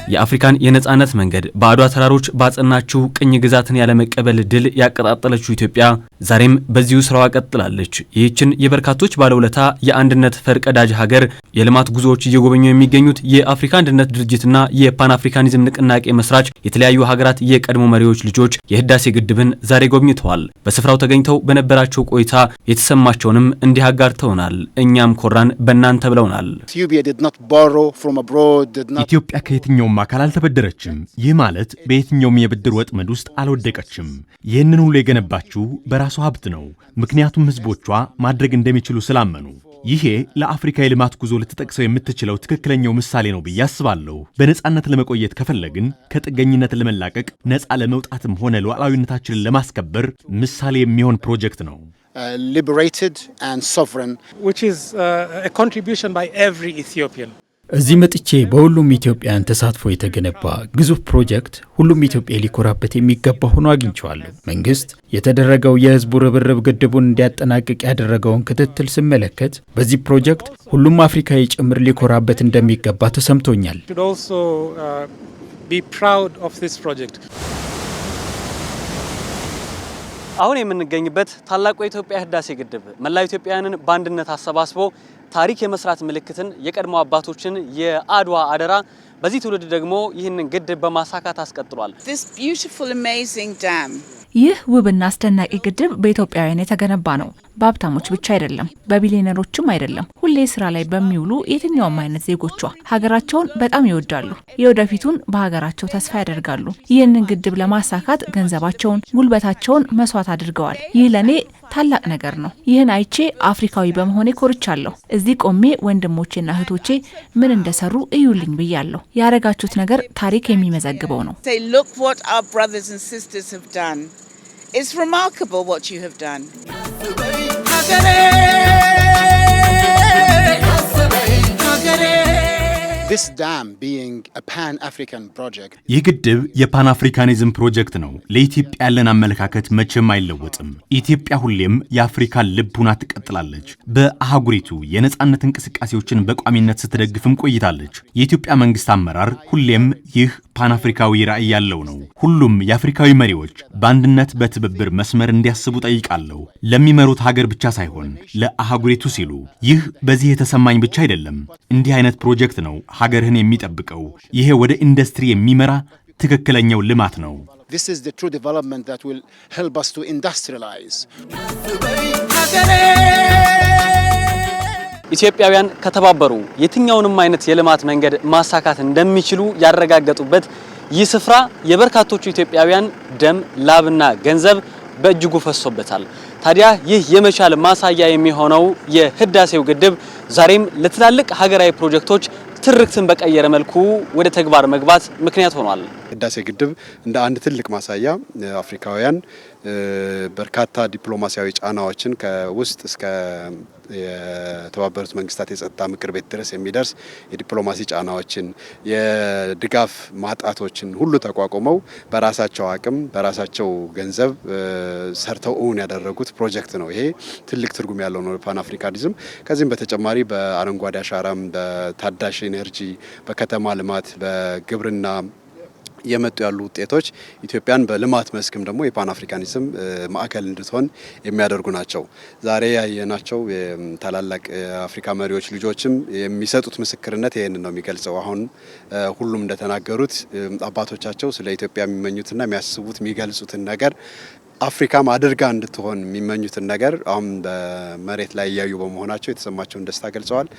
የአፍሪካን የነጻነት መንገድ በአድዋ ተራሮች ባጸናችው ቅኝ ግዛትን ያለመቀበል ድል ያቀጣጠለችው ኢትዮጵያ ዛሬም በዚሁ ስራዋ ቀጥላለች። ይህችን የበርካቶች ባለውለታ የአንድነት ፈርቀዳጅ ሀገር የልማት ጉዞዎች እየጎበኙ የሚገኙት የአፍሪካ አንድነት ድርጅትና የፓን አፍሪካኒዝም ንቅናቄ መስራች የተለያዩ ሀገራት የቀድሞ መሪዎች ልጆች የህዳሴ ግድብን ዛሬ ጎብኝተዋል። በስፍራው ተገኝተው በነበራቸው ቆይታ የተሰማቸውንም እንዲህ አጋርተውናል። እኛም ኮራን በእናንተ ብለውናል። ኢትዮጵያ ከየትኛውም አካል አልተበደረችም። ይህ ማለት በየትኛውም የብድር ወጥመድ ውስጥ አልወደቀችም። ይህንን ሁሉ የገነባችው በራሷ ሀብት ነው። ምክንያቱም ህዝቦቿ ማድረግ እንደሚችሉ ስላመኑ። ይሄ ለአፍሪካ የልማት ጉዞ ልትጠቅሰው የምትችለው ትክክለኛው ምሳሌ ነው ብዬ አስባለሁ። በነጻነት ለመቆየት ከፈለግን ከጥገኝነት ለመላቀቅ ነጻ ለመውጣትም ሆነ ሉዓላዊነታችንን ለማስከበር ምሳሌ የሚሆን ፕሮጀክት ነው። liberated and sovereign, which is a contribution by every Ethiopian. እዚህ መጥቼ በሁሉም ኢትዮጵያን ተሳትፎ የተገነባ ግዙፍ ፕሮጀክት ሁሉም ኢትዮጵያ ሊኮራበት የሚገባ ሆኖ አግኝቼዋለሁ። መንግስት የተደረገው የህዝቡ ርብርብ ግድቡን እንዲያጠናቅቅ ያደረገውን ክትትል ስመለከት በዚህ ፕሮጀክት ሁሉም አፍሪካዊ ጭምር ሊኮራበት እንደሚገባ ተሰምቶኛል። should also be proud of this project. አሁን የምንገኝበት ታላቁ የኢትዮጵያ ህዳሴ ግድብ መላው ኢትዮጵያውያንን በአንድነት አሰባስቦ ታሪክ የመስራት ምልክትን የቀድሞ አባቶችን የአድዋ አደራ በዚህ ትውልድ ደግሞ ይህንን ግድብ በማሳካት አስቀጥሏል። This beautiful amazing dam. ይህ ውብና አስደናቂ ግድብ በኢትዮጵያውያን የተገነባ ነው። በሀብታሞች ብቻ አይደለም፣ በቢሊዮነሮችም አይደለም። ሁሌ ስራ ላይ በሚውሉ የትኛውም አይነት ዜጎቿ ሀገራቸውን በጣም ይወዳሉ። የወደፊቱን በሀገራቸው ተስፋ ያደርጋሉ። ይህንን ግድብ ለማሳካት ገንዘባቸውን፣ ጉልበታቸውን መስዋዕት አድርገዋል። ይህ ለኔ ታላቅ ነገር ነው። ይህን አይቼ አፍሪካዊ በመሆኔ ኮርቻለሁ። እዚህ ቆሜ ወንድሞቼና እህቶቼ ምን እንደሰሩ እዩልኝ ብያለሁ። ያረጋችሁት ነገር ታሪክ የሚመዘግበው ነው። Say, look what our brothers and sisters have done. It's remarkable what you have done. this dam being a pan-African project. ይህ ግድብ የፓን አፍሪካኒዝም ፕሮጀክት ነው። ለኢትዮጵያ ያለን አመለካከት መቼም አይለወጥም። ኢትዮጵያ ሁሌም የአፍሪካን ልብ ሆና ትቀጥላለች። በአህጉሪቱ የነጻነት እንቅስቃሴዎችን በቋሚነት ስትደግፍም ቆይታለች። የኢትዮጵያ መንግስት አመራር ሁሌም ይህ ፓን አፍሪካዊ ራዕይ ያለው ነው። ሁሉም የአፍሪካዊ መሪዎች በአንድነት በትብብር መስመር እንዲያስቡ ጠይቃለሁ። ለሚመሩት ሀገር ብቻ ሳይሆን ለአህጉሪቱ ሲሉ። ይህ በዚህ የተሰማኝ ብቻ አይደለም። እንዲህ አይነት ፕሮጀክት ነው ሀገርህን የሚጠብቀው። ይሄ ወደ ኢንዱስትሪ የሚመራ ትክክለኛው ልማት ነው። This is the true development that will help us to industrialize. ኢትዮጵያውያን ከተባበሩ የትኛውንም አይነት የልማት መንገድ ማሳካት እንደሚችሉ ያረጋገጡበት ይህ ስፍራ የበርካቶቹ ኢትዮጵያውያን ደም፣ ላብና ገንዘብ በእጅጉ ፈሶበታል። ታዲያ ይህ የመቻል ማሳያ የሚሆነው የህዳሴው ግድብ ዛሬም ለትላልቅ ሀገራዊ ፕሮጀክቶች ትርክትን በቀየረ መልኩ ወደ ተግባር መግባት ምክንያት ሆኗል። ህዳሴ ግድብ እንደ አንድ ትልቅ ማሳያ አፍሪካውያን በርካታ ዲፕሎማሲያዊ ጫናዎችን ከውስጥ እስከ የተባበሩት መንግስታት የጸጥታ ምክር ቤት ድረስ የሚደርስ የዲፕሎማሲ ጫናዎችን፣ የድጋፍ ማጣቶችን ሁሉ ተቋቁመው በራሳቸው አቅም በራሳቸው ገንዘብ ሰርተው እውን ያደረጉት ፕሮጀክት ነው። ይሄ ትልቅ ትርጉም ያለው ነው ፓን አፍሪካኒዝም። ከዚህም በተጨማሪ በአረንጓዴ አሻራም፣ በታዳሽ ኤነርጂ፣ በከተማ ልማት፣ በግብርና የመጡ ያሉ ውጤቶች ኢትዮጵያን በልማት መስክም ደግሞ የፓን አፍሪካኒዝም ማዕከል እንድትሆን የሚያደርጉ ናቸው። ዛሬ ያየናቸው ታላላቅ የአፍሪካ መሪዎች ልጆችም የሚሰጡት ምስክርነት ይሄንን ነው የሚገልጸው። አሁን ሁሉም እንደተናገሩት አባቶቻቸው ስለ ኢትዮጵያ የሚመኙትና የሚያስቡት የሚገልጹትን ነገር አፍሪካም አድርጋ እንድትሆን የሚመኙትን ነገር አሁን በመሬት ላይ እያዩ በመሆናቸው የተሰማቸውን ደስታ ገልጸዋል።